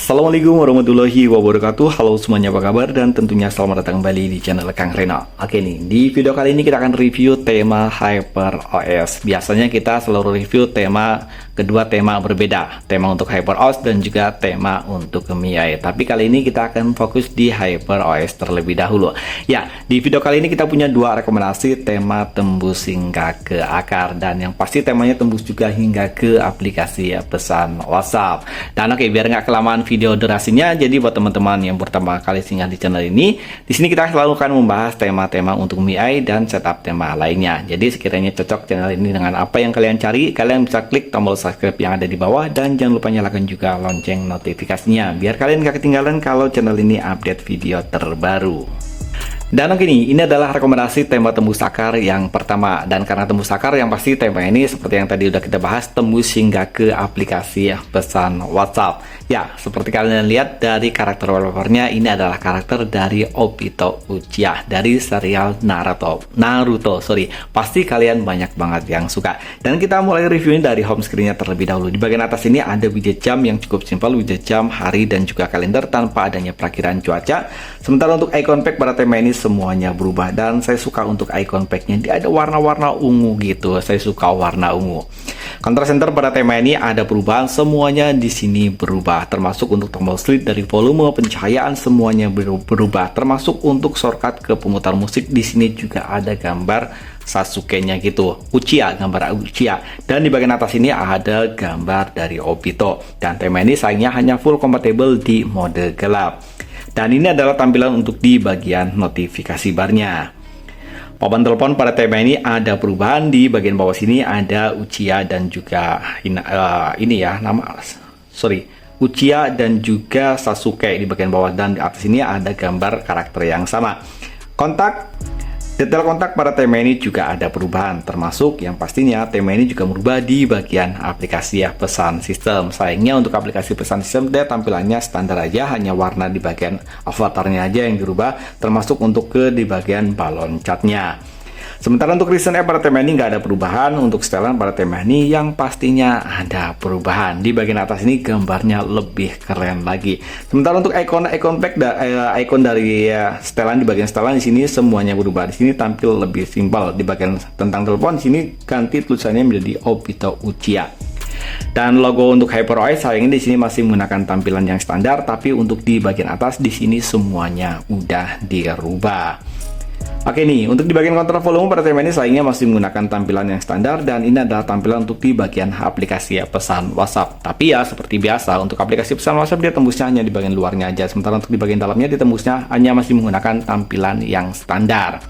Assalamualaikum warahmatullahi wabarakatuh. Halo semuanya, apa kabar? Dan tentunya selamat datang kembali di channel Kang Reno. Oke nih, di video kali ini kita akan review tema HyperOS. Biasanya kita selalu review kedua tema berbeda, tema untuk HyperOS dan juga tema untuk MIUI. Tapi kali ini kita akan fokus di HyperOS terlebih dahulu. Ya, di video kali ini kita punya dua rekomendasi tema tembus hingga ke akar, dan yang pasti temanya tembus juga hingga ke aplikasi pesan WhatsApp. Dan oke, biar nggak kelamaan video durasinya, jadi buat teman-teman yang pertama kali singgah di channel ini, di sini kita selalu akan membahas tema-tema untuk MIUI dan setup tema lainnya. Jadi sekiranya cocok channel ini dengan apa yang kalian cari, kalian bisa klik tombol subscribe yang ada di bawah dan jangan lupa nyalakan juga lonceng notifikasinya biar kalian gak ketinggalan kalau channel ini update video terbaru. Dan oke nih, ini adalah rekomendasi tema tembus akar yang pertama. Dan karena tembus akar, yang pasti tema ini seperti yang tadi udah kita bahas, tembus hingga ke aplikasi pesan WhatsApp. Ya, seperti kalian lihat dari karakter wallpapernya, ini adalah karakter dari Obito Uchiha dari serial Naruto. Pasti kalian banyak banget yang suka. Dan kita mulai reviewnya dari home screen-nya terlebih dahulu. Di bagian atas ini ada widget jam yang cukup simpel, widget jam, hari, dan juga kalender tanpa adanya perakiran cuaca. Sementara untuk icon pack pada tema ini semuanya berubah, dan saya suka untuk icon packnya dia ada warna-warna ungu gitu. Saya suka warna ungu. Control center pada tema ini ada perubahan, semuanya di sini berubah, termasuk untuk tombol slide dari volume, pencahayaan semuanya berubah, termasuk untuk shortcut ke pemutar musik. Di sini juga ada gambar Sasuke-nya gitu, gambar Uchiha, dan di bagian atas ini ada gambar dari Obito. Dan tema ini sayangnya hanya full compatible di mode gelap. Dan ini adalah tampilan untuk di bagian notifikasi barnya. Papan telepon pada tema ini ada perubahan, di bagian bawah sini ada Uchiha dan juga Uchiha dan juga Sasuke di bagian bawah, dan di atas ini ada gambar karakter yang sama. Detail kontak pada tema ini juga ada perubahan, termasuk yang pastinya tema ini juga berubah di bagian aplikasi pesan sistem. Sayangnya untuk aplikasi pesan sistem dia tampilannya standar aja, hanya warna di bagian avatarnya aja yang dirubah, termasuk untuk di bagian balon catnya. Sementara untuk recent app pada tema ini nggak ada perubahan. Untuk setelan pada tema ini yang pastinya ada perubahan. Di bagian atas ini gambarnya lebih keren lagi. Sementara untuk icon pack icon dari setelan, di bagian setelan di sini semuanya berubah. Di sini tampil lebih simpel. Di bagian tentang telepon di sini ganti tulisannya menjadi Obito Uchiha. Dan logo untuk HyperOS sayangnya di sini masih menggunakan tampilan yang standar, tapi untuk di bagian atas di sini semuanya udah dirubah. Oke nih, untuk di bagian kontrol volume pada tema ini sayangnya masih menggunakan tampilan yang standar, dan ini adalah tampilan untuk di bagian aplikasi pesan WhatsApp. Tapi ya seperti biasa, untuk aplikasi pesan WhatsApp dia tembusnya hanya di bagian luarnya aja, sementara untuk di bagian dalamnya dia tembusnya hanya masih menggunakan tampilan yang standar.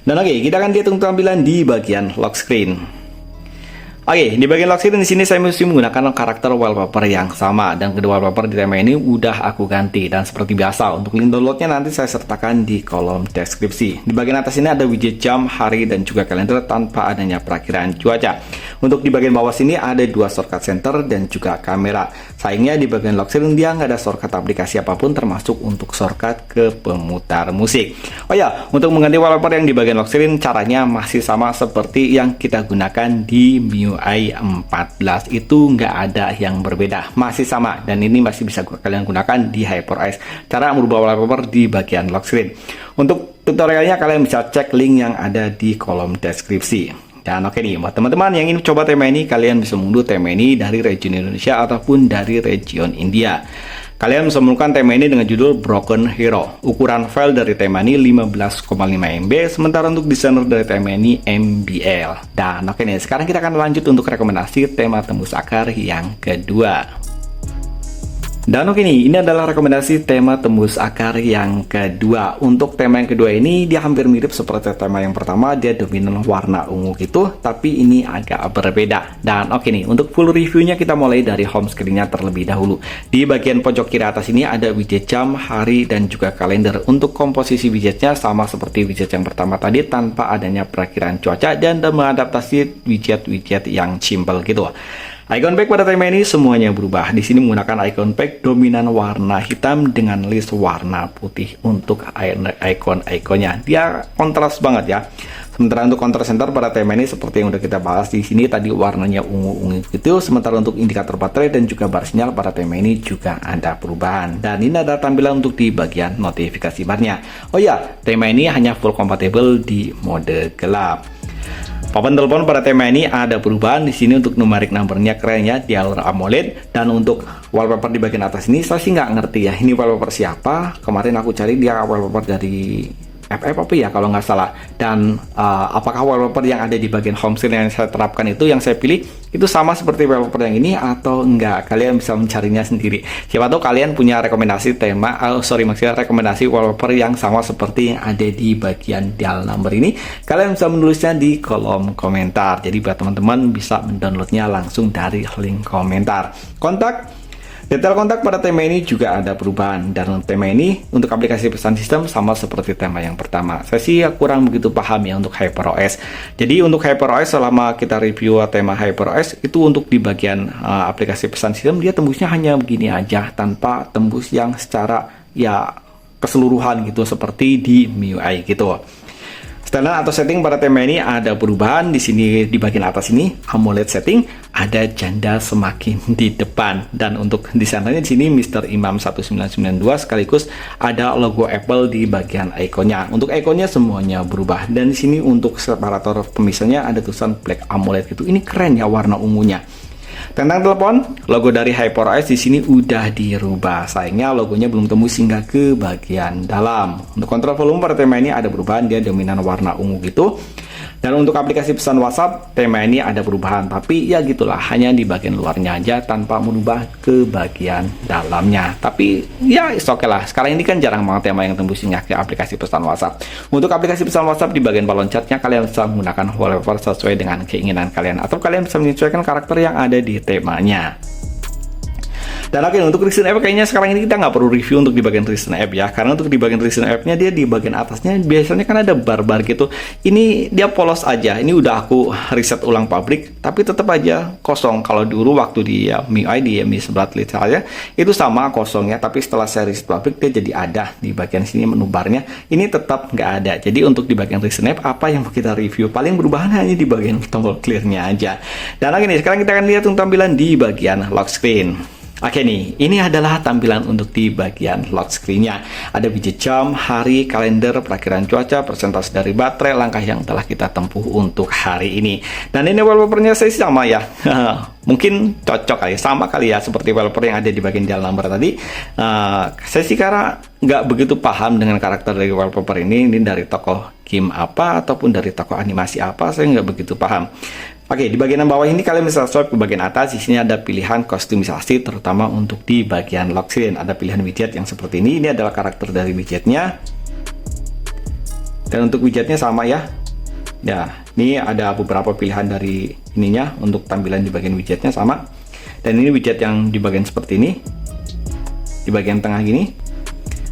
Dan oke, kita akan lihat untuk tampilan di bagian lock screen. Oke, di bagian lock screen di sini saya masih menggunakan karakter wallpaper yang sama, dan kedua wallpaper di tema ini udah aku ganti. Dan seperti biasa, untuk link downloadnya nanti saya sertakan di kolom deskripsi. Di bagian atas ini ada widget jam, hari, dan juga kalender tanpa adanya perakiran cuaca. Untuk di bagian bawah sini ada dua shortcut center dan juga kamera. Sayangnya di bagian lock screen dia nggak ada shortcut aplikasi apapun, termasuk untuk shortcut ke pemutar musik. Oh ya, untuk mengganti wallpaper yang di bagian lock screen caranya masih sama seperti yang kita gunakan di MIUI 14, itu nggak ada yang berbeda, masih sama, dan ini masih bisa kalian gunakan di HyperOS. Cara merubah wallpaper di bagian lock screen, untuk tutorialnya kalian bisa cek link yang ada di kolom deskripsi. Dan oke nih, buat teman-teman yang ingin coba tema ini, kalian bisa mengunduh tema ini dari region Indonesia ataupun dari region India. Kalian bisa menemukan tema ini dengan judul Broken Hero. Ukuran file dari tema ini 15,5 MB, sementara untuk desainer dari tema ini MBL. Dan oke nih, sekarang kita akan lanjut untuk rekomendasi tema tembus akar yang kedua. Dan oke nih, ini adalah rekomendasi tema tembus akar yang kedua. Untuk tema yang kedua ini dia hampir mirip seperti tema yang pertama, dia dominan warna ungu gitu, tapi ini agak berbeda. Dan oke nih, untuk full reviewnya kita mulai dari home screen-nya terlebih dahulu. Di bagian pojok kiri atas ini ada widget jam, hari, dan juga kalender. Untuk komposisi widgetnya sama seperti widget yang pertama tadi, tanpa adanya perakiran cuaca dan mengadaptasi widget-widget yang simple gitu. Icon pack pada tema ini semuanya berubah. Di sini menggunakan icon pack dominan warna hitam dengan list warna putih untuk icon-iconnya. Dia kontras banget ya. Sementara untuk control center pada tema ini seperti yang udah kita bahas di sini tadi, warnanya ungu-ungu gitu. Sementara untuk indikator baterai dan juga bar sinyal pada tema ini juga ada perubahan. Dan ini ada tampilan untuk di bagian notifikasi barnya. Oh ya, tema ini hanya full compatible di mode gelap. Papan telepon pada tema ini ada perubahan di sini untuk numeric numbernya keren ya, di Allure AMOLED. Dan untuk wallpaper di bagian atas ini saya sih nggak ngerti ya, ini wallpaper siapa. Kemarin aku cari dia wallpaper dari FF apa ya kalau nggak salah. Dan apakah wallpaper yang ada di bagian home screen yang saya terapkan itu, yang saya pilih itu sama seperti wallpaper yang ini atau enggak? Kalian bisa mencarinya sendiri. Siapa tahu kalian punya rekomendasi tema, maksudnya rekomendasi wallpaper yang sama seperti yang ada di bagian dial number ini. Kalian bisa menulisnya di kolom komentar. Jadi buat teman-teman bisa mendownloadnya langsung dari link komentar. Kontak. Detail kontak pada tema ini juga ada perubahan, dan tema ini untuk aplikasi pesan sistem sama seperti tema yang pertama. Saya sih kurang begitu paham ya untuk HyperOS. Jadi untuk HyperOS selama kita review tema HyperOS itu untuk di bagian aplikasi pesan sistem dia tembusnya hanya begini aja tanpa tembus yang secara ya keseluruhan gitu seperti di MIUI gitu. Standar atau setting pada tema ini ada perubahan di sini di bagian atas ini AMOLED setting ada janda semakin di depan, dan untuk desainernya di sini Mr. Imam 1992 sekaligus ada logo Apple di bagian ikonnya. Untuk ikonnya semuanya berubah, dan di sini untuk separator pemisahnya ada tulisan Black AMOLED gitu. Ini keren ya warna ungunya. Tentang telepon, logo dari HyperOS di sini udah dirubah. Sayangnya logonya belum tembus hingga ke bagian dalam. Untuk kontrol volume pada tema ini ada perubahan, dia dominan warna ungu gitu. Dan untuk aplikasi pesan WhatsApp, tema ini ada perubahan, tapi ya gitulah, hanya di bagian luarnya aja tanpa merubah ke bagian dalamnya. Tapi ya oke lah, sekarang ini kan jarang banget tema yang tembusnya ke aplikasi pesan WhatsApp. Untuk aplikasi pesan WhatsApp di bagian balon chatnya kalian bisa menggunakan wallpaper sesuai dengan keinginan kalian, atau kalian bisa menyesuaikan karakter yang ada di temanya. Dan oke, untuk Recent App kayaknya sekarang ini kita nggak perlu review untuk di bagian Recent App ya, karena untuk di bagian Recent App-nya dia di bagian atasnya biasanya kan ada bar-bar gitu. Ini dia polos aja. Ini udah aku riset ulang pabrik, tapi tetap aja kosong. Kalau dulu waktu di MIUI di Mi 11 Lite aja itu sama kosongnya, tapi setelah saya riset pabrik dia jadi ada di bagian sini menu barnya. Ini tetap nggak ada. Jadi untuk di bagian Recent App apa yang mau kita review, paling perubahan hanya di bagian tombol clear-nya aja. Dan oke nih, sekarang kita akan lihat untuk tampilan di bagian lock screen. Oke nih, ini adalah tampilan untuk di bagian lock screen-nya. Ada widget jam, hari, kalender, perakhiran cuaca, persentase dari baterai, langkah yang telah kita tempuh untuk hari ini. Dan ini wallpaper-nya saya sama ya. Mungkin cocok kali, sama kali ya seperti wallpaper yang ada di bagian dial number tadi. Saya sih karena nggak begitu paham dengan karakter dari wallpaper ini dari tokoh game apa ataupun dari tokoh animasi apa, saya nggak begitu paham. Oke, di bagian bawah ini kalian bisa swipe ke bagian atas. Di sini ada pilihan kustomisasi, terutama untuk di bagian lock screen. Ada pilihan widget yang seperti ini. Ini adalah karakter dari widgetnya. Dan untuk widgetnya sama ya. Ya, ini ada beberapa pilihan dari ininya untuk tampilan di bagian widgetnya sama. Dan ini widget yang di bagian seperti ini, di bagian tengah gini.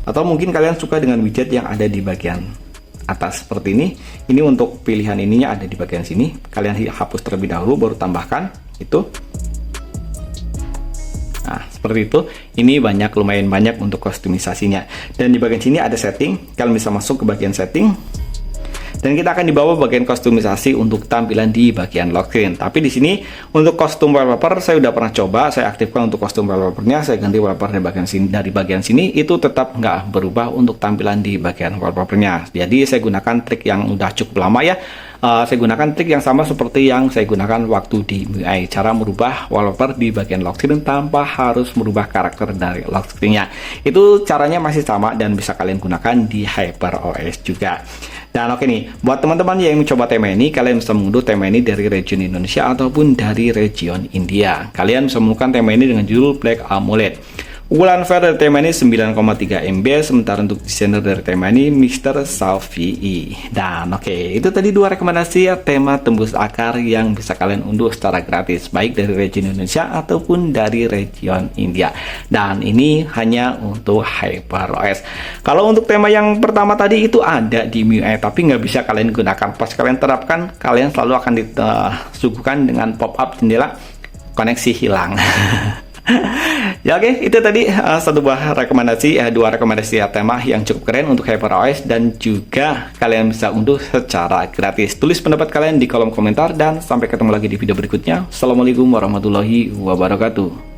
Atau mungkin kalian suka dengan widget yang ada di bagian atas seperti ini. Ini untuk pilihan ininya ada di bagian sini. Kalian hapus terlebih dahulu baru tambahkan itu. Nah, seperti itu. Ini lumayan banyak untuk kustomisasinya. Dan di bagian sini ada setting. Kalian bisa masuk ke bagian setting. Dan kita akan dibawa bagian kustomisasi untuk tampilan di bagian lock screen. Tapi di sini untuk custom wallpaper saya udah pernah coba, saya aktifkan untuk custom wallpapernya, saya ganti wallpaper dari bagian sini itu tetap nggak berubah untuk tampilan di bagian wallpapernya. Jadi saya gunakan trik yang udah cukup lama ya. Saya gunakan trik yang sama seperti yang saya gunakan waktu di MIUI, cara merubah wallpaper di bagian lock screen tanpa harus merubah karakter dari lock screen-nya. Itu caranya masih sama dan bisa kalian gunakan di HyperOS juga. Dan oke nih, buat teman-teman yang mencoba tema ini, kalian bisa mengunduh tema ini dari region Indonesia ataupun dari region India. Kalian bisa menemukan tema ini dengan judul Black AMOLED. Ukuran file dari tema ini 9,3 MB, sementara untuk desainer dari tema ini Mr. Salvi. Dan oke, itu tadi dua rekomendasi ya, tema tembus akar yang bisa kalian unduh secara gratis, baik dari region Indonesia ataupun dari region India. Dan ini hanya untuk HyperOS. Kalau untuk tema yang pertama tadi itu ada di MIUI, tapi nggak bisa kalian gunakan. Pas kalian terapkan, kalian selalu akan disuguhkan dengan pop-up jendela koneksi hilang. Ya oke, itu tadi satu buah rekomendasi, dua rekomendasi tema yang cukup keren untuk HyperOS dan juga kalian bisa unduh secara gratis. Tulis pendapat kalian di kolom komentar dan sampai ketemu lagi di video berikutnya. Assalamualaikum warahmatullahi wabarakatuh.